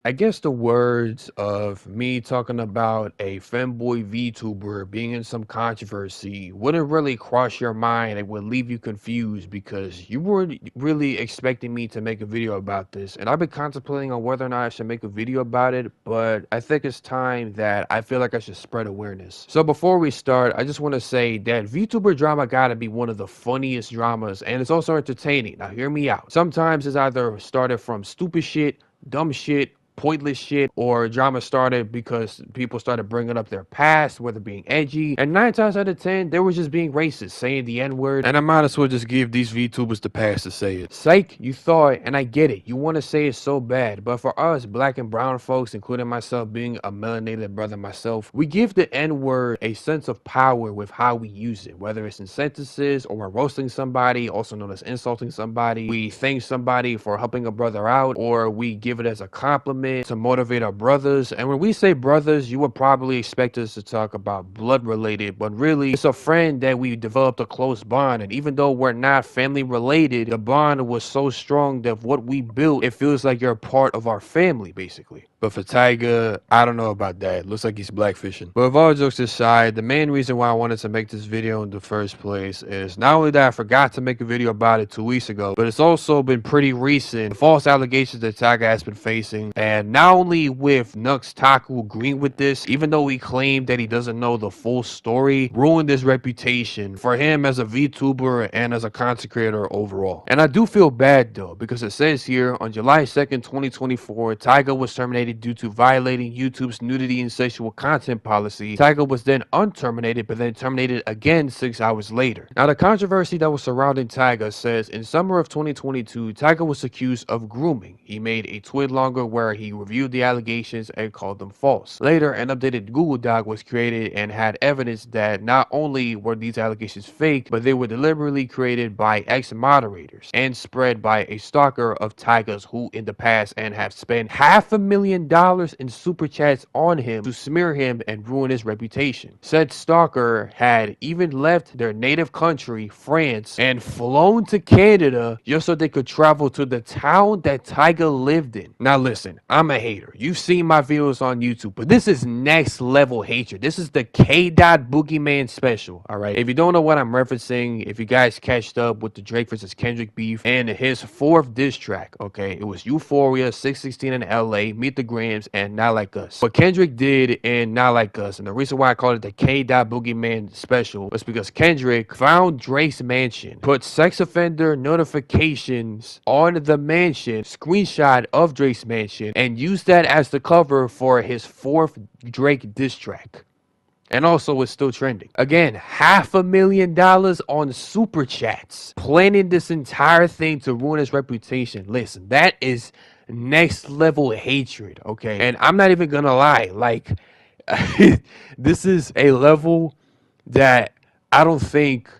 I guess the words of me talking about a femboy VTuber being in some controversy wouldn't really cross your mind. It would leave you confused because you weren't really expecting me to make a video about this. And I've been contemplating on whether or not I should make a video about it, but I think it's time that I feel like I should spread awareness. So before we start, I just want to say that VTuber drama gotta be one of the funniest dramas, and it's also entertaining. Now hear me out. Sometimes it's either started from stupid shit, dumb shit, pointless shit, or drama started because people started bringing up their past, whether being edgy, and 9 times out of 10 they were just being racist, saying the n-word, and I might as well just give these VTubers the pass to say it. Psych, you thought, and I get it, you want to say it so bad, but for us black and brown folks, including myself being a melanated brother myself, we give the n-word a sense of power with how we use it, whether it's in sentences or we're roasting somebody, also known as insulting somebody, we thank somebody for helping a brother out, or we give it as a compliment to motivate our brothers. And when we say brothers, you would probably expect us to talk about blood related, but really it's a friend that we developed a close bond. And even though we're not family related, the bond was so strong that what we built, it feels like you're a part of our family basically. But for Taiga, I don't know about that. Looks like he's blackfishing. But with all jokes aside, the main reason why I wanted to make this video in the first place is not only that I forgot to make a video about it 2 weeks ago, but it's also been pretty recent. The false allegations that Taga has been facing, and not only with Nux Taku agreeing with this, even though he claimed that he doesn't know the full story, ruined his reputation for him as a VTuber and as a content creator overall. And I do feel bad though, because it says here on July 2nd, 2024, Taiga was terminated due to violating YouTube's nudity and sexual content policy. Taiga was then unterminated, but then terminated again 6 hours later. Now, the controversy that was surrounding Taiga says in summer of 2022, Taiga was accused of grooming. He made a Twitlonger where he reviewed the allegations and called them false. Later, an updated Google Doc was created and had evidence that not only were these allegations fake, but they were deliberately created by ex-moderators and spread by a stalker of Taiga's who in the past and have spent $500,000 in super chats on him to smear him and ruin his reputation. Said stalker had even left their native country, France, and flown to Canada just so they could travel to the town that Taiga lived in. Now listen, I'm a hater. You've seen my videos on YouTube, but this is next level hatred. This is the K. Boogeyman special, alright? If you don't know what I'm referencing, if you guys catched up with the Drake versus Kendrick beef and his 4th diss track, okay? It was Euphoria, 616 in LA, Meet the Grams, and Not Like Us. What Kendrick did in Not Like Us, and the reason why I called it the K. Boogeyman special was because Kendrick found Drake's mansion, put sex offender notifications on the mansion, screenshot of Drake's mansion, and used that as the cover for his 4th Drake diss track. And also it's still trending. Again, $500,000 on super chats, planning this entire thing to ruin his reputation. Listen, that is next level hatred, okay? And I'm not even gonna lie, like this is a level that I don't think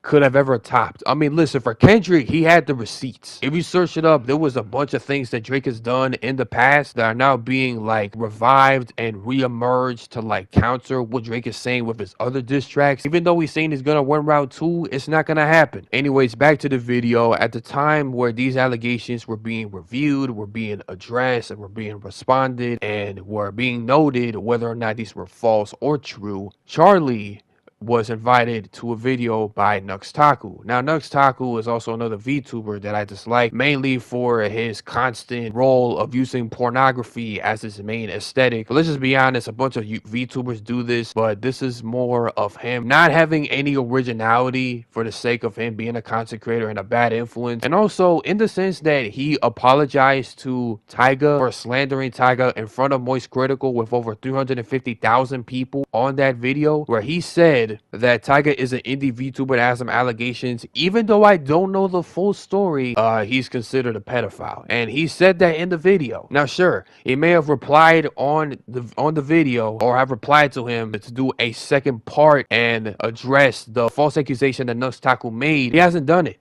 could have ever topped. I mean, listen, for Kendrick, he had the receipts. If you search it up, there was a bunch of things that Drake has done in the past that are now being like revived and re-emerged to like counter what Drake is saying with his other diss tracks. Even though he's saying he's gonna win round 2, it's not gonna happen. Anyways, back to the video. At the time where these allegations were being reviewed, were being addressed, and were being responded, and were being noted whether or not these were false or true, Charlie was invited to a video by Nux Taku. Now, Nux Taku is also another VTuber that I dislike, mainly for his constant role of using pornography as his main aesthetic. But let's just be honest, a bunch of VTubers do this, but this is more of him not having any originality for the sake of him being a content creator and a bad influence. And also in the sense that he apologized to Taiga for slandering Taiga in front of Moist Critical with over 350,000 people on that video, where he said that Taiga is an indie VTuber that has some allegations. Even though I don't know the full story, he's considered a pedophile, and he said that in the video. Now, sure, he may have replied on the video, or have replied to him to do a second part and address the false accusation that Nux Taku made. He hasn't done it.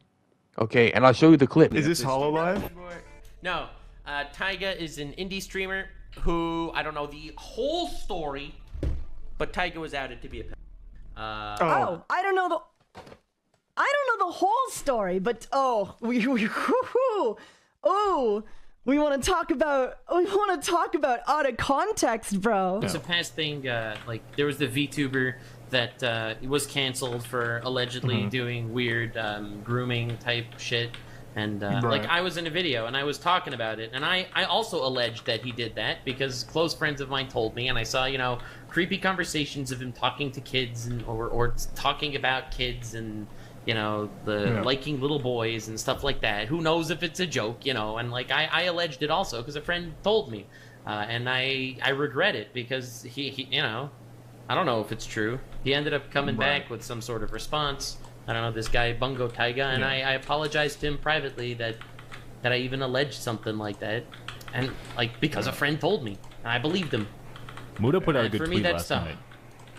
Okay, and I'll show you the clip. Is this HoloLive? No, Taiga is an indie streamer who I don't know the whole story, but Taiga was outed to be a pedophile. Oh, I don't know the whole story, but oh, We want to talk about out of context, bro. It's a past thing. Like there was the Vtuber that was canceled for allegedly doing weird grooming type shit. And like I was in a video and I was talking about it, and I also alleged that he did that because close friends of mine told me, and I saw, you know, creepy conversations of him talking to kids and or talking about kids and, you know, liking little boys and stuff like that. Who knows if it's a joke, you know? And like I alleged it also because a friend told me, and I regret it because he you know, I don't know if it's true. He ended up coming back with some sort of response. I don't know, this guy BungoTaiga, and I apologized to him privately that I even alleged something like that, and like because a friend told me, and I believed him. Muda put out a good tweet last night.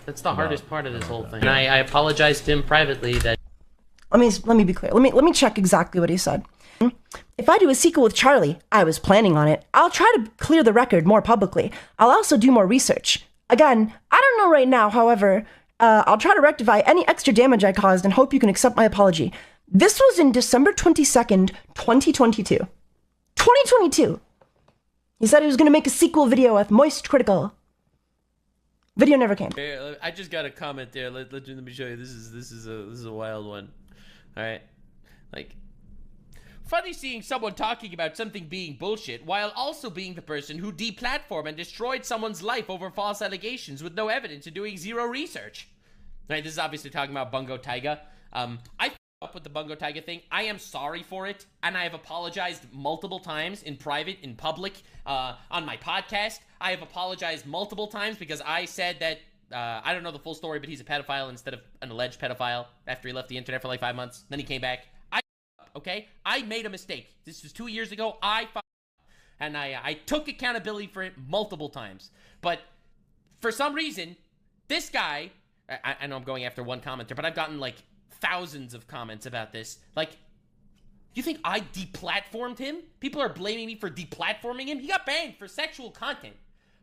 That's the hardest part of this whole thing. And I apologized to him privately that. Let me be clear. Let me check exactly what he said. If I do a sequel with Charlie, I was planning on it. I'll try to clear the record more publicly. I'll also do more research. Again, I don't know right now, however. I'll try to rectify any extra damage I caused and hope you can accept my apology. This was in December 22nd, 2022. 2022! He said he was going to make a sequel video with Moist Critical. Video never came. Here, I just got a comment there. Let me show you. This is a wild one. All right, like, funny seeing someone talking about something being bullshit while also being the person who deplatformed and destroyed someone's life over false allegations with no evidence and doing zero research. Right, this is obviously talking about BungoTaiga. I up with the BungoTaiga thing. I am sorry for it, and I have apologized multiple times in private, in public, on my podcast. I have apologized multiple times because I said that, I don't know the full story, but he's a pedophile instead of an alleged pedophile after he left the internet for like 5 months. Then he came back. Okay, I made a mistake. This was 2 years ago. And I took accountability for it multiple times. But for some reason, this guy, I know I'm going after one commenter, but I've gotten like thousands of comments about this. Like, you think I deplatformed him? People are blaming me for deplatforming him. He got banned for sexual content.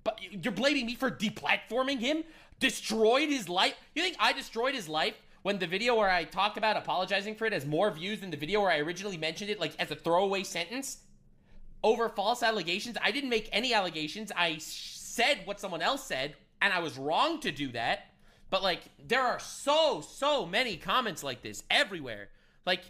But you're blaming me for deplatforming him? Destroyed his life? You think I destroyed his life? When the video where I talked about apologizing for it has more views than the video where I originally mentioned it, like, as a throwaway sentence over false allegations. I didn't make any allegations. I said what someone else said, and I was wrong to do that. But, like, there are so many comments like this everywhere. Like,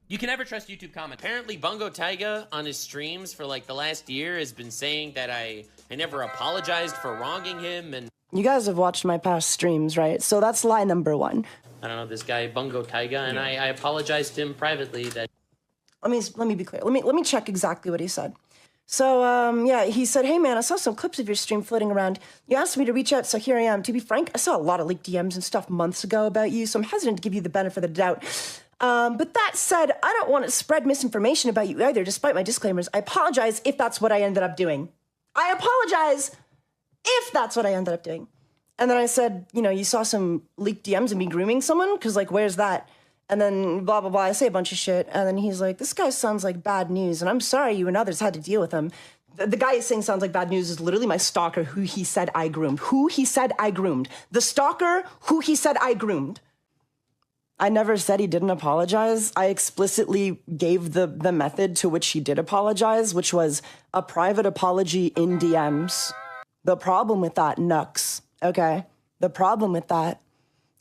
you can never trust YouTube comments. Apparently, BungoTaiga on his streams for, like, the last year has been saying that I never apologized for wronging him, and you guys have watched my past streams, right? So that's lie number one. I don't know, this guy BungoTaiga, and I apologized to him privately that. Let me be clear. Let me check exactly what he said. So yeah, he said, "Hey man, I saw some clips of your stream floating around. You asked me to reach out, so here I am. To be frank, I saw a lot of leaked DMs and stuff months ago about you, so I'm hesitant to give you the benefit of the doubt. But that said, I don't want to spread misinformation about you either, despite my disclaimers. I apologize if that's what I ended up doing. I apologize if that's what I ended up doing." And then I said, you know, you saw some leaked DMs of me grooming someone? Because, like, where's that? And then blah, blah, blah. I say a bunch of shit. And then he's like, this guy sounds like bad news. And I'm sorry you and others had to deal with him. The guy he's saying sounds like bad news is literally my stalker who he said I groomed. Who he said I groomed. The stalker who he said I groomed. I never said he didn't apologize. I explicitly gave the method to which he did apologize, which was a private apology in DMs. The problem with that, Nux, okay? The problem with that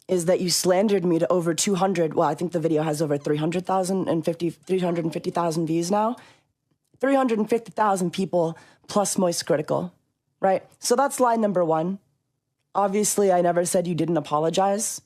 is that you slandered me to over 200, well, I think the video has over 350,000 views now. 350,000 people plus Moist Critical, right? So that's lie number one. Obviously, I never said you didn't apologize.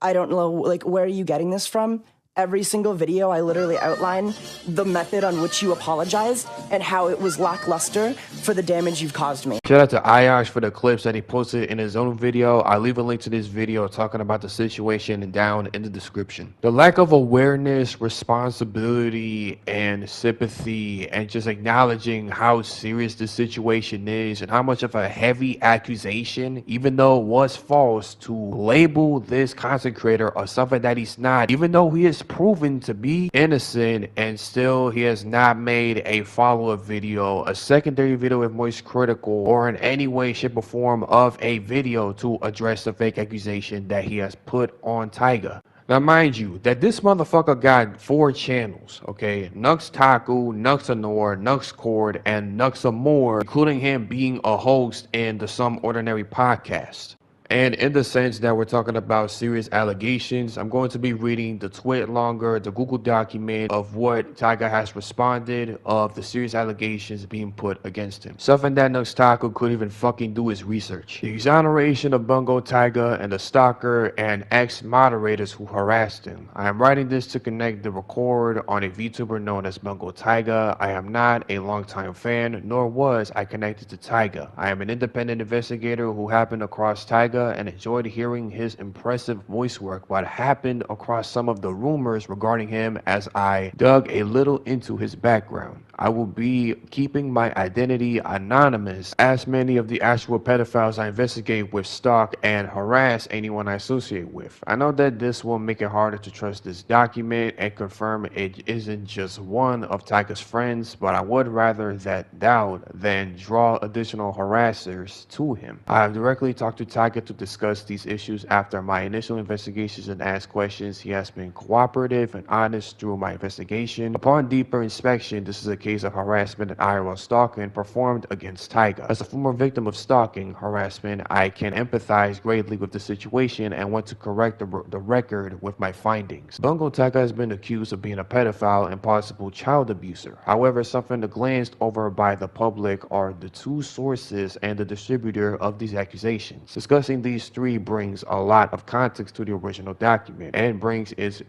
I don't know, like, where are you getting this from? Every single video, I literally outline the method on which you apologized and how it was lackluster for the damage you've caused me. Shout out to Ayash for the clips that he posted in his own video. I'll leave a link to this video talking about the situation down in the description. The lack of awareness, responsibility, and sympathy, and just acknowledging how serious the situation is and how much of a heavy accusation, even though it was false, to label this content creator or something that he's not, even though he is proven to be innocent, and still he has not made a follow-up video, a secondary video with Moist Critical, or in any way, shape, or form of a video to address the fake accusation that he has put on Taiga. Now, mind you, that this motherfucker got 4 channels, okay? Nux Taku, Nuxanor, Nuxcord, and Nuxamore, including him being a host in the Some Ordinary podcast. And in the sense that we're talking about serious allegations, I'm going to be reading the Twitlonger, the Google document of what Taiga has responded of the serious allegations being put against him. Something that Nux Taku couldn't even fucking do his research. The exoneration of BungoTaiga and the stalker and ex-moderators who harassed him. I am writing this to connect the record on a VTuber known as BungoTaiga. I am not a longtime fan, nor was I connected to Taiga. I am an independent investigator who happened across Taiga and enjoyed hearing his impressive voice work, but happened across some of the rumors regarding him as I dug a little into his background. I will be keeping my identity anonymous, as many of the actual pedophiles I investigate with stalk and harass anyone I associate with. I know that this will make it harder to trust this document and confirm it isn't just one of Taiga's friends, but I would rather that doubt than draw additional harassers to him. I have directly talked to Taiga to discuss these issues after my initial investigations and asked questions. He has been cooperative and honest through my investigation. Upon deeper inspection, this is a case of harassment and IRL stalking performed against Taiga. As a former victim of stalking harassment, I can empathize greatly with the situation and want to correct the record with my findings. BungoTaiga has been accused of being a pedophile and possible child abuser. However, something glanced over by the public are the 2 sources and the distributor of these accusations. Discussing these 3 brings a lot of context to the original document and brings its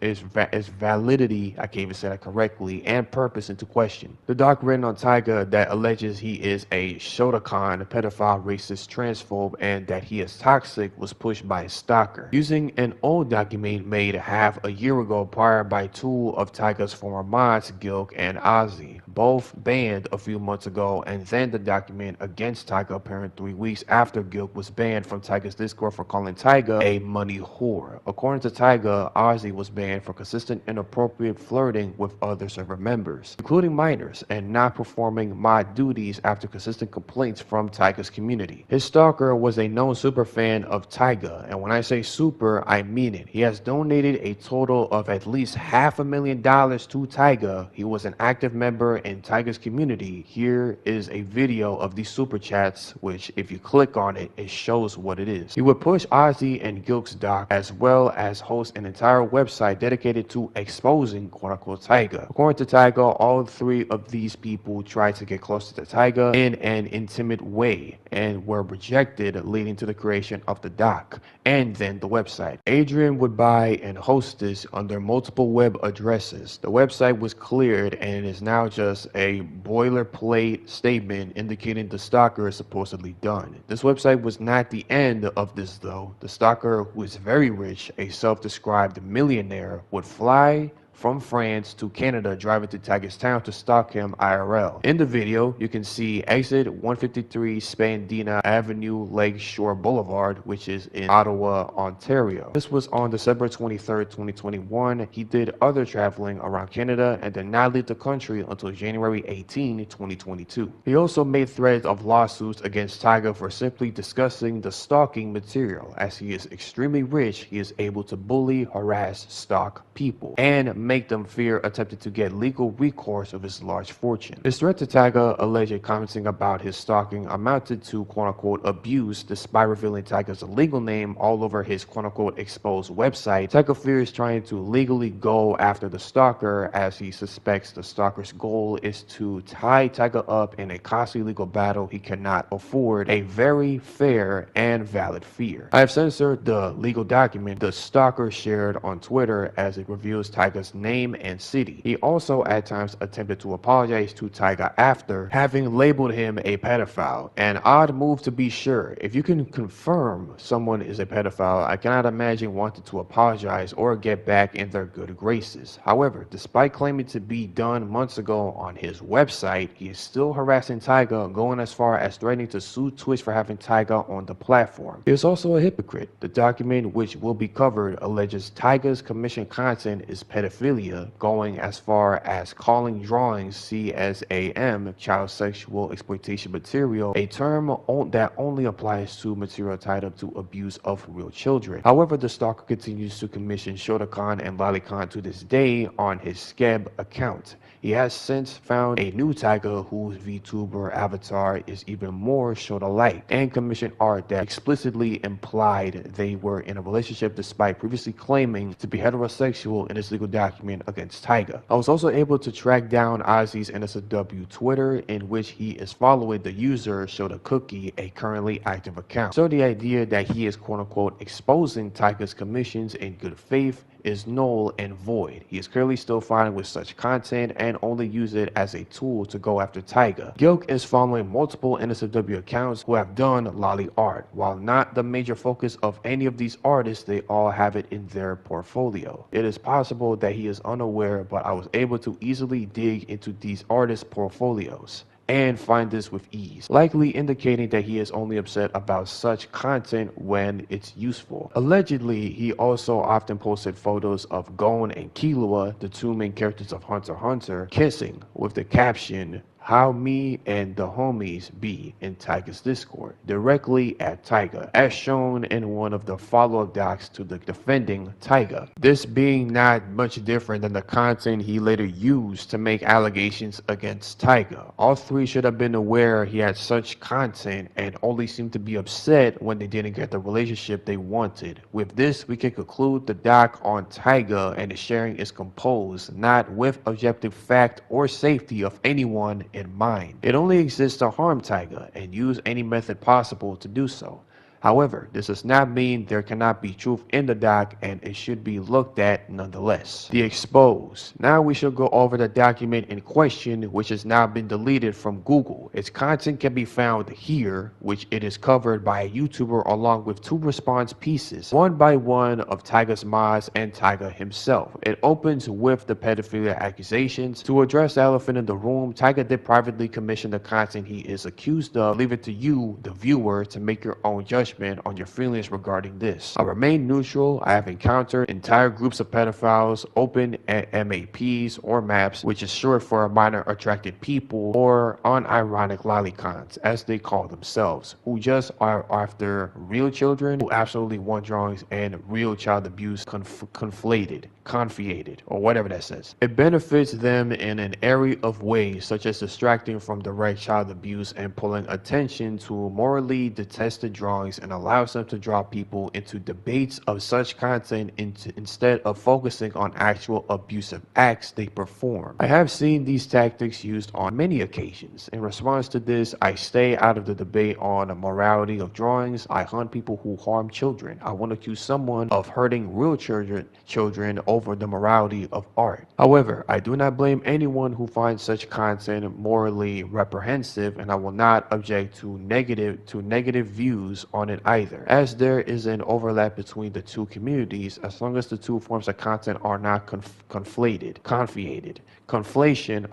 validity, I can't even say that correctly, and purpose into question. The doc written on Taiga that alleges he is a Shotokan, pedophile, racist, transphobe, and that he is toxic was pushed by a stalker. Using an old document made half a year ago prior by 2 of Taiga's former mods, Gilk and Ozzy, both banned a few months ago, and then the document against Taiga appeared 3 weeks after Gilk was banned from Taiga's Discord for calling Taiga a money whore. According to Taiga, Ozzy was banned for consistent inappropriate flirting with other server members, including minors, and not performing mod duties after consistent complaints from Taiga's community. His stalker was a known super fan of Taiga, and when I say super, I mean it. He has donated a total of at least $500,000 to Taiga. He was an active member in Taiga's community. Here is a video of these super chats, which if you click on it, it shows what it is. He would push Ozzy and Gilk's doc, as well as host an entire website dedicated to exposing quote-unquote Taiga. According to Taiga, all 3 of these people tried to get closer to Taiga in an intimate way and were rejected, leading to the creation of the doc and then the website. Adrian would buy and host this under multiple web addresses. The website was cleared and it is now just a boilerplate statement indicating the stalker is supposedly done. This website was not the end of this though. The stalker, who is very rich, a self-described millionaire, would fly from France to Canada, driving to Taiga's town to stalk him IRL. In the video, you can see exit 153 Spandina Avenue, Lakeshore Boulevard, which is in Ottawa, Ontario. This was on December 23rd, 2021. He did other traveling around Canada and did not leave the country until January 18, 2022. He also made threats of lawsuits against Taiga for simply discussing the stalking material. As he is extremely rich, he is able to bully, harass, stalk people, and make them fear attempting to get legal recourse of his large fortune. His threat to Taiga, alleged commenting about his stalking, amounted to quote-unquote abuse, despite revealing Taiga's legal name all over his quote-unquote exposed website. Taiga fears trying to legally go after the stalker, as he suspects the stalker's goal is to tie Taiga up in a costly legal battle he cannot afford, a very fair and valid fear. I have censored the legal document the stalker shared on Twitter, as it reveals Taiga's name and city. He also at times attempted to apologize to Taiga after having labeled him a pedophile. An odd move to be sure. If you can confirm someone is a pedophile, I cannot imagine wanting to apologize or get back in their good graces. However, despite claiming to be done months ago on his website, he is still harassing Taiga, going as far as threatening to sue Twitch for having Taiga on the platform. He is also a hypocrite. The document, which will be covered, alleges Taiga's commissioned content is pedophilia pedophilia, going as far as calling drawings CSAM, child sexual exploitation material, a term that only applies to material tied up to abuse of real children. However, the stalker continues to commission Shotokan and Lolicon to this day on his Skeb account. He has since found a new Taiga whose VTuber avatar is even more Shota-like, and commissioned art that explicitly implied they were in a relationship despite previously claiming to be heterosexual in his legal document against Taiga. I was also able to track down Ozzy's NSFW Twitter, in which he is following the user Shota Cookie, a currently active account. So the idea that he is quote-unquote exposing Taiga's commissions in good faith is null and void. He is clearly still fine with such content and only use it as a tool to go after Taiga. Gilk is following multiple NSFW accounts who have done lolly art. While not the major focus of any of these artists, they all have it in their portfolio. It is possible that he is unaware, but I was able to easily dig into these artists' portfolios and find this with ease, likely indicating that he is only upset about such content when it's useful. Allegedly, he also often posted photos of Gon and Killua, the two main characters of Hunter x Hunter, kissing, with the caption, "How me and the homies be" in Taiga's Discord, directly at Taiga, as shown in one of the follow-up docs to the defending Taiga. This being not much different than the content he later used to make allegations against Taiga. All three should have been aware he had such content and only seemed to be upset when they didn't get the relationship they wanted. With this, we can conclude the doc on Taiga and the sharing is composed not with objective fact or safety of anyone in mind. It only exists to harm Taiga and use any method possible to do so. However, this does not mean there cannot be truth in the doc, and it should be looked at nonetheless. The Expose. Now we shall go over the document in question, which has now been deleted from Google. Its content can be found here, which it is covered by a YouTuber along with two response pieces, one by one of Taiga's mods and Taiga himself. It opens with the pedophilia accusations. To address the elephant in the room, Taiga did privately commission the content he is accused of. Leave it to you, the viewer, to make your own judgment on your feelings regarding this. I remain neutral. I have encountered entire groups of pedophiles, open MAPs or maps, which is short for minor attracted people, or unironic lolicons, as they call themselves, who just are after real children who absolutely want drawings and real child abuse conflated, or whatever that says. It benefits them in an array of ways, such as distracting from direct child abuse and pulling attention to morally detested drawings, and allows them to draw people into debates of such content instead of focusing on actual abusive acts they perform. I have seen these tactics used on many occasions. In response to this, I stay out of the debate on the morality of drawings. I hunt people who harm children. I won't accuse someone of hurting real children over the morality of art. However, I do not blame anyone who finds such content morally reprehensible, and I will not object to negative views on it either, as there is an overlap between the two communities as long as the two forms of content are not conflated. Conflation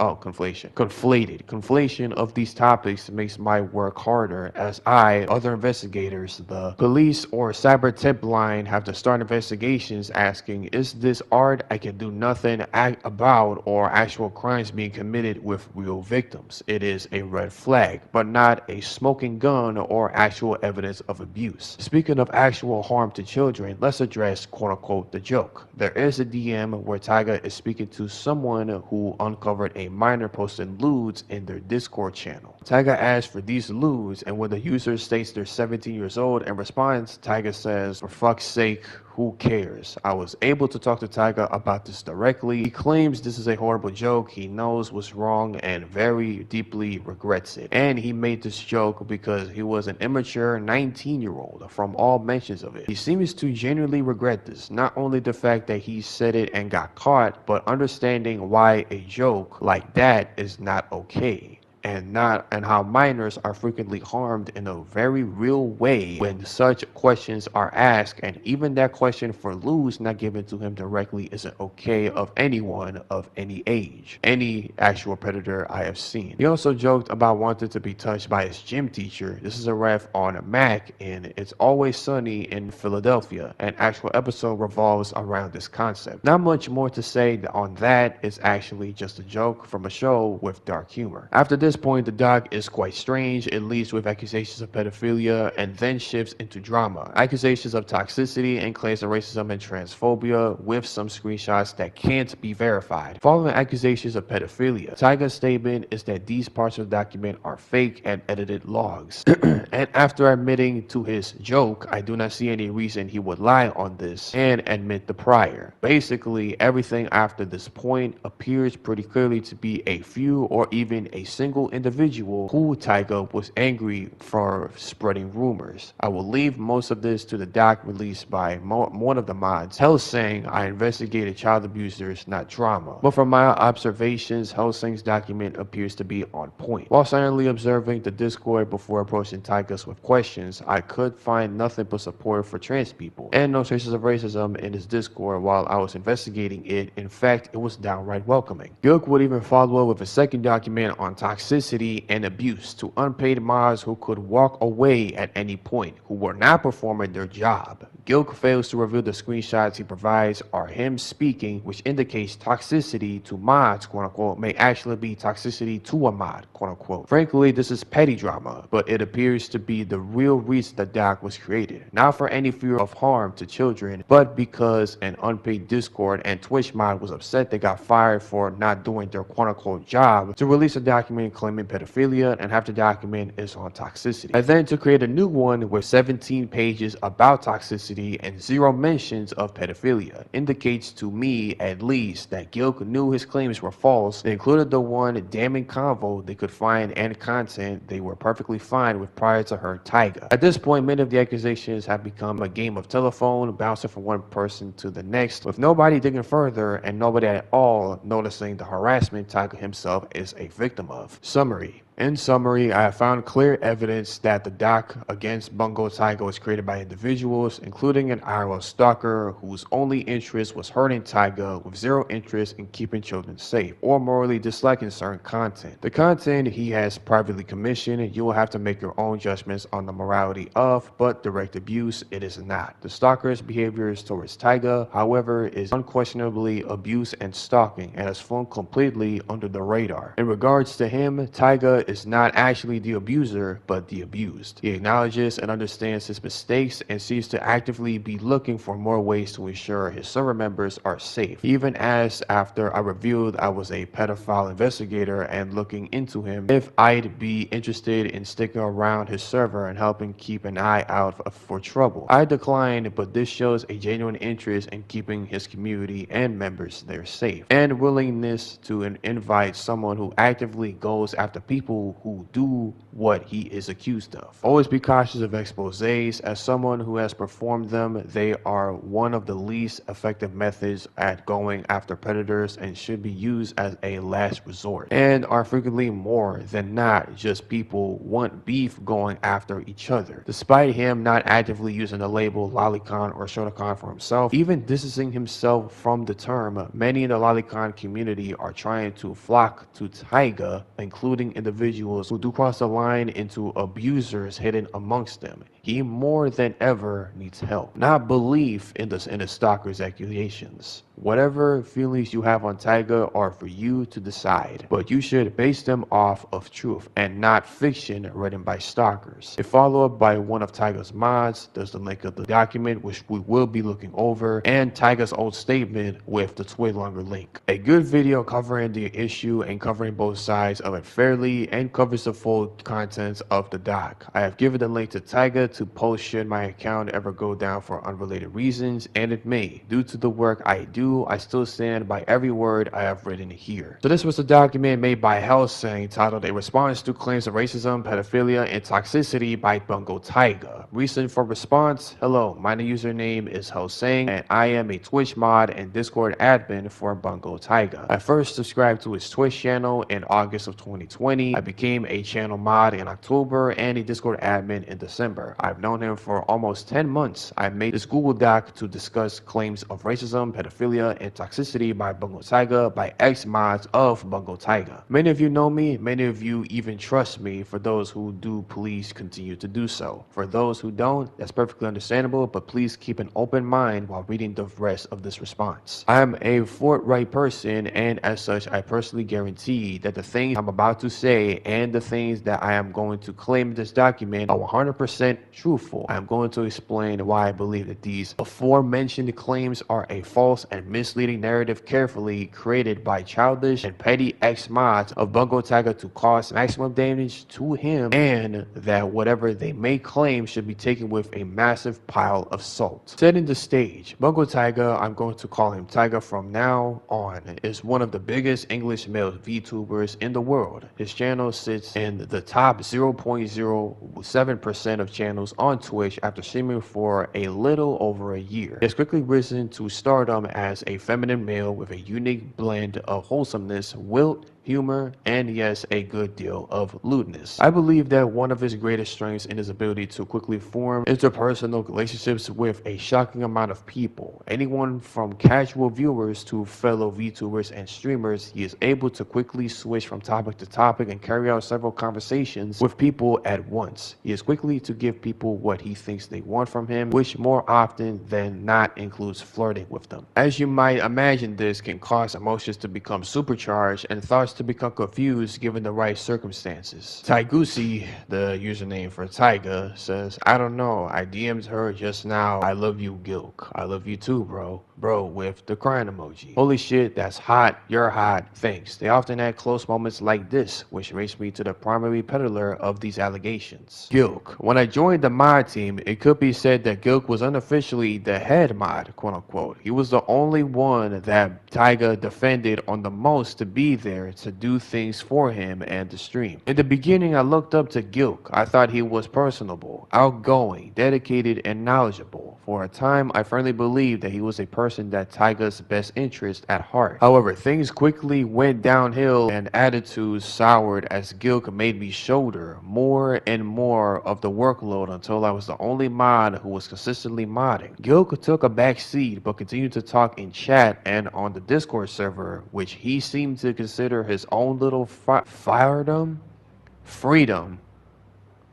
of these topics makes my work harder, as other investigators, the police or cyber tip line have to start investigations asking, is this art I can do nothing about, or actual crimes being committed with real victims? It is a red flag, but not a smoking gun or actual evidence of abuse. Speaking of actual harm to children, let's address quote-unquote the joke. There is a DM where Taiga is speaking to someone who uncovered a minor posting lewds in their Discord channel. Taiga asks for these lewds, and when the user states they're 17 years old and responds, Taiga says, for fuck's sake, who cares? I was able to talk to Taiga about this directly. He claims this is a horrible joke. He knows what's wrong and very deeply regrets it. And he made this joke because he was an immature 19-year-old from all mentions of it. He seems to genuinely regret this. Not only the fact that he said it and got caught, but understanding why a joke like that is not okay. and how minors are frequently harmed in a very real way when such questions are asked, and even that question for Luz not given to him directly isn't okay of anyone of any age, any actual predator I have seen. He also joked about wanting to be touched by his gym teacher. This is a ref on Mac in It's Always Sunny in Philadelphia. An actual episode revolves around this concept. Not much more to say on that. It's actually just a joke from a show with dark humor. After this point, the doc is quite strange. It leads with accusations of pedophilia and then shifts into drama. Accusations of toxicity and claims of racism and transphobia with some screenshots that can't be verified. Following accusations of pedophilia, Taiga's statement is that these parts of the document are fake and edited logs. And after admitting to his joke, I do not see any reason he would lie on this and admit the prior. Basically, everything after this point appears pretty clearly to be a few or even a single individual who Taiga was angry for spreading rumors. I will leave most of this to the doc released by one of the mods, Helsang. I investigated child abusers, not drama. But from my observations, Helsang's document appears to be on point. While silently observing the Discord before approaching Taigas with questions, I could find nothing but support for trans people, and no traces of racism in his Discord while I was investigating it. In fact, it was downright welcoming. Gilk would even follow with a second document on toxicity and abuse to unpaid mods who could walk away at any point, who were not performing their job. Gilk fails to reveal the screenshots he provides are him speaking, which indicates toxicity to mods, quote unquote, may actually be toxicity to a mod, quote unquote. Frankly, this is petty drama, but it appears to be the real reason the doc was created. Not for any fear of harm to children, but because an unpaid Discord and Twitch mod was upset they got fired for not doing their quote unquote job to release a document claiming pedophilia, and half the document is on toxicity. And then to create a new one with 17 pages about toxicity and 0 mentions of pedophilia indicates to me at least that Gilk knew his claims were false. They included the one damning convo they could find and content they were perfectly fine with prior to her Taiga. At this point, many of the accusations have become a game of telephone, bouncing from one person to the next, with nobody digging further and nobody at all noticing the harassment Taiga himself is a victim of. Summary. In summary, I have found clear evidence that the doc against BungoTaiga was created by individuals, including an IRL stalker whose only interest was hurting Taiga with 0 interest in keeping children safe or morally disliking certain content. The content he has privately commissioned, you will have to make your own judgments on the morality of, but direct abuse it is not. The stalker's behaviors towards Taiga, however, is unquestionably abuse and stalking and has flown completely under the radar. In regards to him, Taiga is not actually the abuser, but the abused. He acknowledges and understands his mistakes and seems to actively be looking for more ways to ensure his server members are safe. Even as after I revealed I was a pedophile investigator and looking into him, if I'd be interested in sticking around his server and helping keep an eye out for trouble. I declined, but this shows a genuine interest in keeping his community and members there safe, and willingness to invite someone who actively goes after people who do what he is accused of. Always be cautious of exposés. As someone who has performed them, they are one of the least effective methods at going after predators and should be used as a last resort, and are frequently more than not just people want beef going after each other. Despite him not actively using the label lolicon or shotacon for himself, even distancing himself from the term, many in the lolicon community are trying to flock to Taiga, including individuals who do cross the line into abusers hidden amongst them. He more than ever needs help, not belief in the stalker's accusations. Whatever feelings you have on Taiga are for you to decide, but you should base them off of truth and not fiction written by stalkers. A follow-up by one of Taiga's mods, there's the link of the document which we will be looking over, and Taiga's old statement with the Twitlonger link. A good video covering the issue and covering both sides of it fairly and covers the full contents of the doc. I have given the link to Taiga to post should my account ever go down for unrelated reasons, and it may, due to the work I do you, I still stand by every word I have written here. So this was a document made by Helsang titled A Response to Claims of Racism, Pedophilia, and Toxicity by BungoTaiga. Reason for response: hello, my username is Helsang, and I am a Twitch mod and Discord admin for BungoTaiga. I first subscribed to his Twitch channel in August of 2020. I became a channel mod in October and a Discord admin in December. I've known him for almost 10 months. I made this Google Doc to discuss claims of racism, pedophilia, and toxicity by BungoTaiga by ex-mods of BungoTaiga. Many of you know me, many of you even trust me. For those who do, please continue to do so. For those who don't, that's perfectly understandable, but please keep an open mind while reading the rest of this response. I am a forthright person, and as such, I personally guarantee that the things I'm about to say and the things that I am going to claim in this document are 100% truthful. I am going to explain why I believe that these aforementioned claims are a false and misleading narrative carefully created by childish and petty ex-mods of BungoTaiga to cause maximum damage to him, and that whatever they may claim should be taken with a massive pile of salt. Setting the stage, BungoTaiga, I'm going to call him Taiga from now on, is one of the biggest English male VTubers in the world. His channel sits in the top 0.07% of channels on Twitch after streaming for a little over a year. He has quickly risen to stardom as a feminine male with a unique blend of wholesomeness, wilt, humor, and yes, a good deal of lewdness. I believe that one of his greatest strengths is his ability to quickly form interpersonal relationships with a shocking amount of people. Anyone from casual viewers to fellow VTubers and streamers, he is able to quickly switch from topic to topic and carry out several conversations with people at once. He is quickly to give people what he thinks they want from him, which more often than not includes flirting with them. As you might imagine, this can cause emotions to become supercharged and thoughts to become confused given the right circumstances. Taigusi, the username for Taiga, says, I don't know, I DM'd her just now. I love you, Gilk. I love you too, bro. Bro, with the crying emoji. Holy shit, that's hot. You're hot. Thanks. They often had close moments like this, which makes me to the primary peddler of these allegations. Gilk. When I joined the mod team, it could be said that Gilk was unofficially the head mod, quote unquote. He was the only one that Taiga defended on the most to be there to do things for him and the stream. In the beginning, I looked up to Gilk. I thought he was personable, outgoing, dedicated, and knowledgeable. For a time, I firmly believed that he was a person that Taiga's best interest at heart. However, things quickly went downhill and attitudes soured as Gilk made me shoulder more and more of the workload until I was the only mod who was consistently modding. Gilk took a back seat but continued to talk in chat and on the Discord server, which he seemed to consider his own little fiefdom.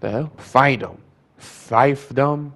The hell? Fiefdom.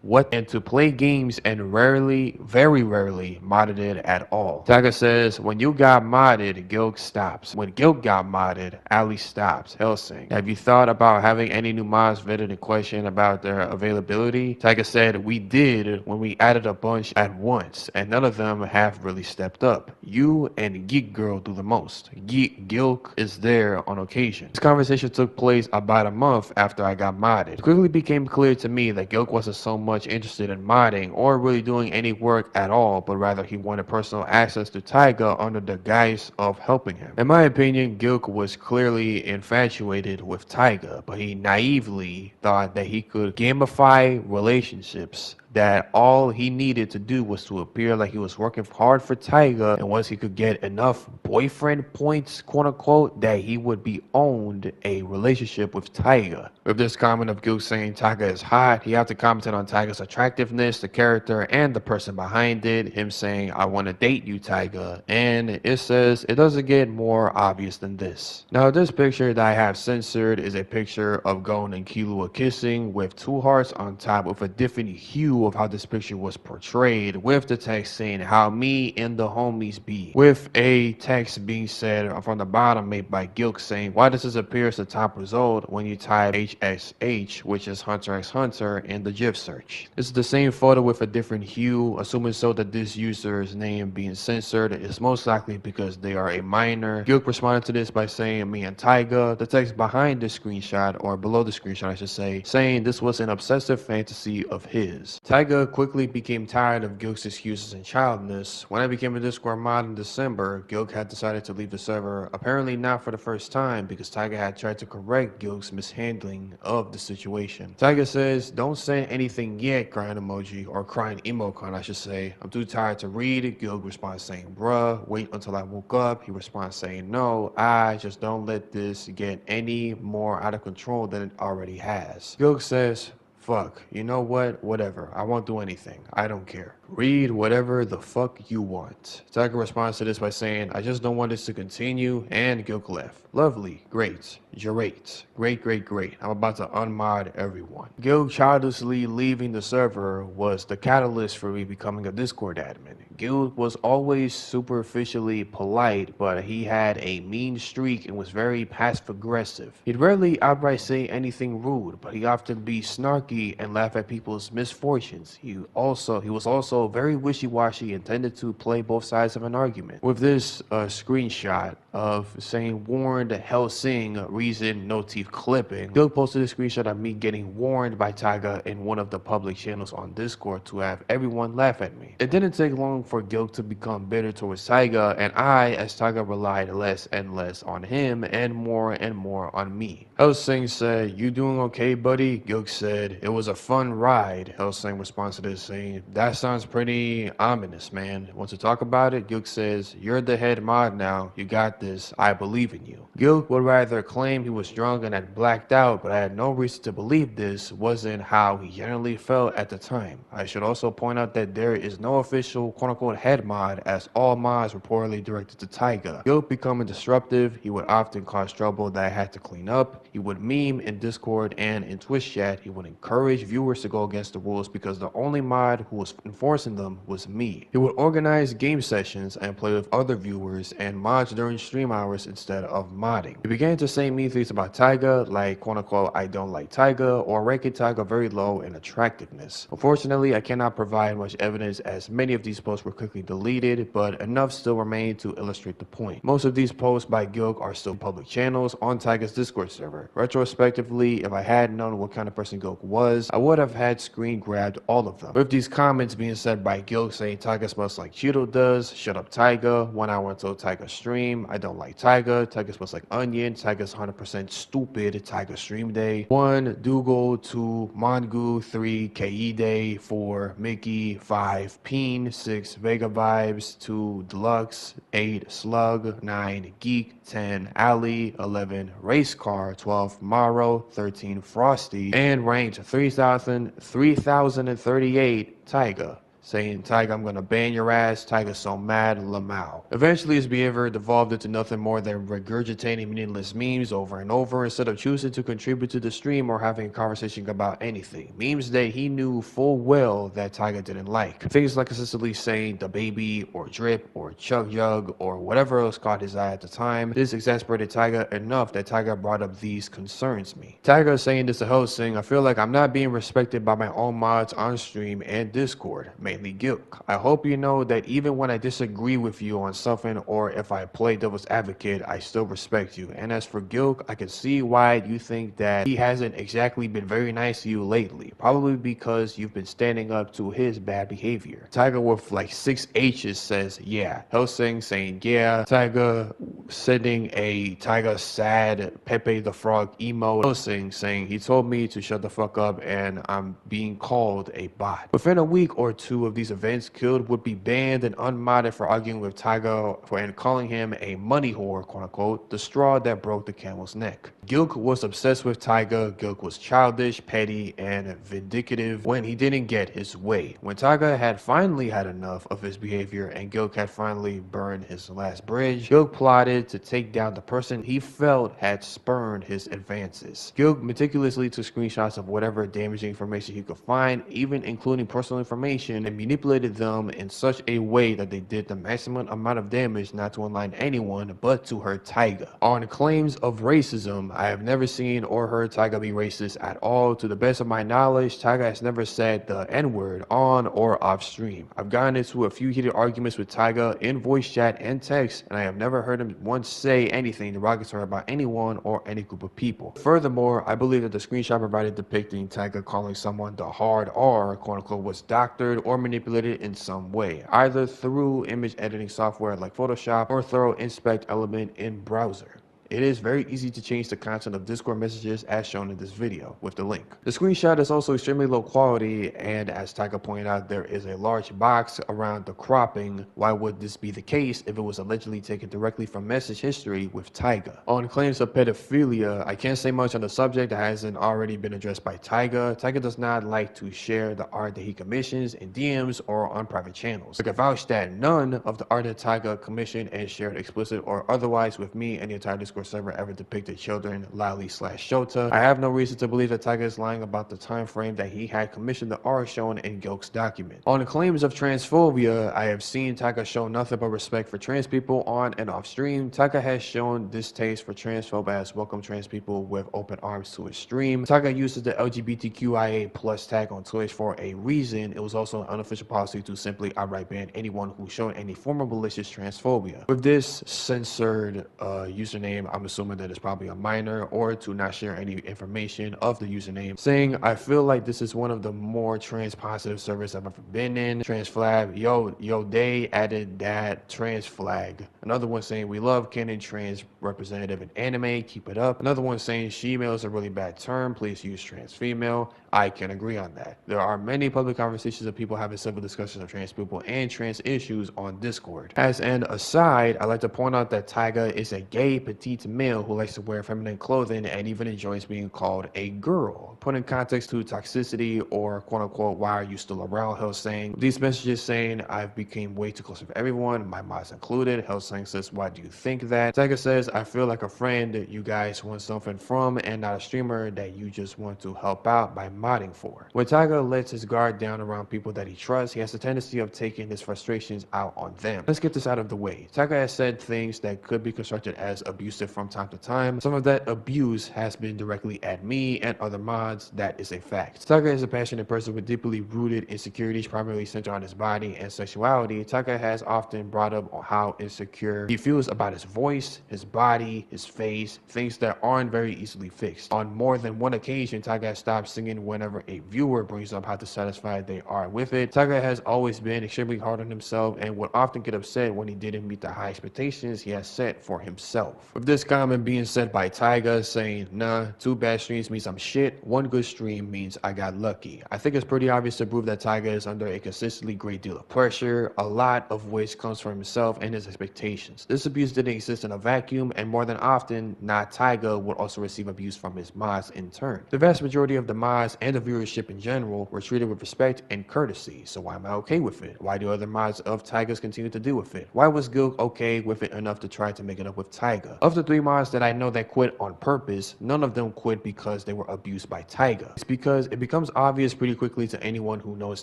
What, and to play games and rarely, very rarely, modded it at all. Taga says, when you got modded, Gilk stops. When Gilk got modded, Ali stops. Helsang. Have you thought about having any new mods vetted and question about their availability? Taga said, we did when we added a bunch at once, and none of them have really stepped up. You and Geek Girl do the most. Gilk is there on occasion. This conversation took place about a month after I got modded. It quickly became clear to me that Gilk wasn't so much interested in modding or really doing any work at all, but rather he wanted personal access to Taiga under the guise of helping him. In my opinion, Gilk was clearly infatuated with Taiga, but he naively thought that he could gamify relationships, that all he needed to do was to appear like he was working hard for Taiga, and once he could get enough boyfriend points, quote unquote, that he would be owned a relationship with Taiga. With this comment of Gilk saying Taiga is hot, he had to comment on Taiga's attractiveness, the character, and the person behind it. Him saying, I want to date you, Taiga. And it says, it doesn't get more obvious than this. Now, this picture that I have censored is a picture of Gon and Killua kissing with two hearts on top with a different hue of how this picture was portrayed, with the text saying how me and the homies be, with a text being said from the bottom made by Gilk saying, why does this appear as the top result when you type HXH, which is Hunter x Hunter, in the GIF search? This is the same photo with a different hue, assuming so that this user's name being censored is most likely because they are a minor. Gilk responded to this by saying me and Taiga. The text behind the screenshot, or below the screenshot I should say, saying this was an obsessive fantasy of his. Taiga quickly became tired of Gilk's excuses and childness. When I became a Discord mod in December, Gilk had decided to leave the server, apparently not for the first time because Taiga had tried to correct Gilk's mishandling of the situation. Taiga says, "Don't say anything yet," crying emoji, or crying emoticon I should say. "I'm too tired to read." Gilk responds saying, "Bruh, wait until I woke up." He responds saying, "No, I just don't let this get any more out of control than it already has." Gilk says, "Fuck, you know what? Whatever. I won't do anything. I don't care. Read whatever the fuck you want." Taga responds to this by saying, "I just don't want this to continue," and Gilk left. Lovely, great, great, great. I'm about to unmod everyone. Gilk childishly leaving the server was the catalyst for me becoming a Discord admin. Gilk was always superficially polite, but he had a mean streak and was very passive aggressive. He'd rarely outright say anything rude, but he often be snarky and laugh at people's misfortunes. He was also very wishy-washy and tended to play both sides of an argument. With this screenshot of saying warned Helsang, reason no teeth clipping, Gilk posted a screenshot of me getting warned by Taga in one of the public channels on Discord to have everyone laugh at me. It didn't take long for Gilk to become bitter towards Taiga, and I, as Taiga, relied less and less on him and more on me. Helsang said, "You doing okay, buddy?" Gilk said, "It was a fun ride." Helsang responds to this saying, "That sounds pretty ominous, man. Want to talk about it?" Gilk says, "You're the head mod now. You got this. I believe in you." Gilk would rather claim he was drunk and had blacked out, but I had no reason to believe this wasn't how he generally felt at the time. I should also point out that there is no official quote-unquote head mod, as all mods reportedly directed to Taiga. Gilk becoming disruptive, he would often cause trouble that I had to clean up. He would meme in Discord and in Twitch chat. He would encourage viewers to go against the rules because the only mod who was enforcing them was me. He would organize game sessions and play with other viewers and mods during stream hours instead of modding. He began to say mean things about Taiga, like quote-unquote "I don't like Taiga," or ranking Taiga very low in attractiveness. Unfortunately, I cannot provide much evidence as many of these posts were quickly deleted, but enough still remain to illustrate the point. Most of these posts by Gilk are still public channels on Taiga's Discord server. Retrospectively, if I had known what kind of person Gilk was, I would have had screen grabbed all of them. With these comments being said by Gilk saying Taiga smells like Cheeto does, shut up Taiga, 1 hour until Taiga stream, I don't like Taiga, Taiga smells like onion, Taiga's 100% stupid, Taiga stream day, 1 Dougal, 2 Mongu, 3 KE day, 4 Mickey, 5 Peen, 6 Vega vibes, 2 Deluxe, 8 Slug, 9 Geek, 10 Ali, 11 Race Car, 12 Maro, 13 Frosty, and ranked 3038 Taiga. Saying, "Taiga, I'm gonna ban your ass. Taiga's so mad, Lamau." Eventually, his behavior devolved into nothing more than regurgitating meaningless memes over and over instead of choosing to contribute to the stream or having a conversation about anything. Memes that he knew full well that Taiga didn't like. Things like consistently saying "the baby" or "drip" or "chug jug" or whatever else caught his eye at the time. This exasperated Taiga enough that Taiga brought up "these concerns me." Taiga saying this to Helsang, "I feel like I'm not being respected by my own mods on stream and Discord. Gilk. I hope you know that even when I disagree with you on something or if I play devil's advocate, I still respect you. And as for Gilk, I can see why you think that he hasn't exactly been very nice to you lately. Probably because you've been standing up to his bad behavior." Taiga with like 6 H's says, "Yeah." Helsang saying, "Yeah." Taiga sending a Taiga sad Pepe the Frog emo. Helsang saying, "He told me to shut the fuck up and I'm being called a bot." Within a week or two of these events, Killed would be banned and unmodded for arguing with Taiga and calling him a money whore, quote unquote, the straw that broke the camel's neck. Gilk was obsessed with Taiga. Gilk was childish, petty, and vindictive when he didn't get his way. When Taiga had finally had enough of his behavior and Gilk had finally burned his last bridge, Gilk plotted to take down the person he felt had spurned his advances. Gilk meticulously took screenshots of whatever damaging information he could find, even including personal information, stream and manipulated them in such a way that they did the maximum amount of damage not to align anyone but to hurt Taiga. On claims of racism, I have never seen or heard Taiga be racist at all. To the best of my knowledge, Taiga has never said the N-word on or off stream. I've gotten into a few heated arguments with Taiga in voice chat and text, and I have never heard him once say anything derogatory about anyone or any group of people. Furthermore, I believe that the screenshot provided depicting Taiga calling someone the hard R, quote unquote, was doctored or manipulated in some way, either through image editing software like Photoshop or thorough inspect element in browser. It is very easy to change the content of Discord messages as shown in this video with the link. The screenshot is also extremely low quality, and as Taga pointed out, there is a large box around the cropping. Why would this be the case if it was allegedly taken directly from message history with Taiga? On claims of pedophilia, I can't say much on the subject that hasn't already been addressed by Taiga. Taiga does not like to share the art that he commissions in DMs or on private channels. I can vouch that none of the art that Taiga commissioned and shared explicit or otherwise with me and the entire Discord server ever depicted children, Lali/Shota. I have no reason to believe that Taiga is lying about the time frame that he had commissioned the art shown in Gilk's document. On the claims of transphobia, I have seen Taiga show nothing but respect for trans people on and off stream. Taiga has shown distaste for transphobe as welcome trans people with open arms to his stream. Taiga uses the LGBTQIA+ tag on Twitch for a reason. It was also an unofficial policy to simply outright ban anyone who showed any form of malicious transphobia. With this censored username, I'm assuming that it's probably a minor, or to not share any information of the username, saying, I feel like this is one of the more trans positive servers I've ever been in. Trans flag, yo, they added that trans flag. Another one saying, we love canon trans representative in anime, keep it up. Another one saying, she-male is a really bad term, please use trans female. I can agree on that. There are many public conversations of people having civil discussions of trans people and trans issues on Discord. As an aside, I'd like to point out that Taiga is a gay petite male who likes to wear feminine clothing and even enjoys being called a girl. Put in context to toxicity or quote unquote, why are you still around, Helsang? These messages saying I've became way too close with everyone, my mods included. Helsang says, why do you think that? Taiga says, I feel like a friend that you guys want something from and not a streamer that you just want to help out by modding for. When Taiga lets his guard down around people that he trusts, he has a tendency of taking his frustrations out on them. Let's get this out of the way. Taiga has said things that could be constructed as abusive from time to time. Some of that abuse has been directly at me and other mods. That is a fact. Taiga is a passionate person with deeply rooted insecurities, primarily centered on his body and sexuality. Taiga has often brought up how insecure he feels about his voice, his body, his face, things that aren't very easily fixed. On more than one occasion, Taiga has stopped singing whenever a viewer brings up how dissatisfied they are with it. Taiga has always been extremely hard on himself and would often get upset when he didn't meet the high expectations he has set for himself. With this comment being said by Taiga saying, nah, 2 bad streams means I'm shit, 1 good stream means I got lucky. I think it's pretty obvious to prove that Taiga is under a consistently great deal of pressure, a lot of which comes from himself and his expectations. This abuse didn't exist in a vacuum, and more than often, not Taiga would also receive abuse from his mods in turn. The vast majority of the mods and the viewership in general were treated with respect and courtesy, so why am I okay with it? Why do other mods of Taiga's continue to deal with it? Why was Gilk okay with it enough to try to make it up with Taiga? Of the 3 mods that I know that quit on purpose, none of them quit because they were abused by Taiga. It's because it becomes obvious pretty quickly to anyone who knows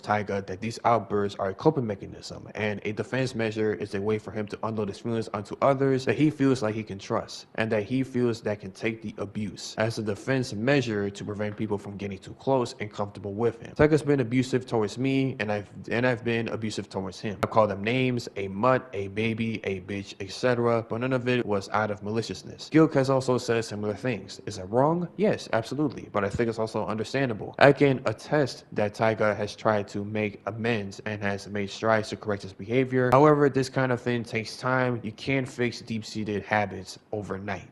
Taiga that these outbursts are a coping mechanism, and a defense measure is a way for him to unload his feelings onto others that he feels like he can trust, and that he feels that can take the abuse, as a defense measure to prevent people from getting too close and comfortable with him. Taiga's been abusive towards me, and I've been abusive towards him. I called him names, a mutt, a baby, a bitch, etc., but none of it was out of maliciousness. Gilk has also said similar things. Is it wrong? Yes, absolutely, but I think it's also understandable. I can attest that Taiga has tried to make amends and has made strides to correct his behavior. However, this kind of thing takes time. You can't fix deep-seated habits overnight.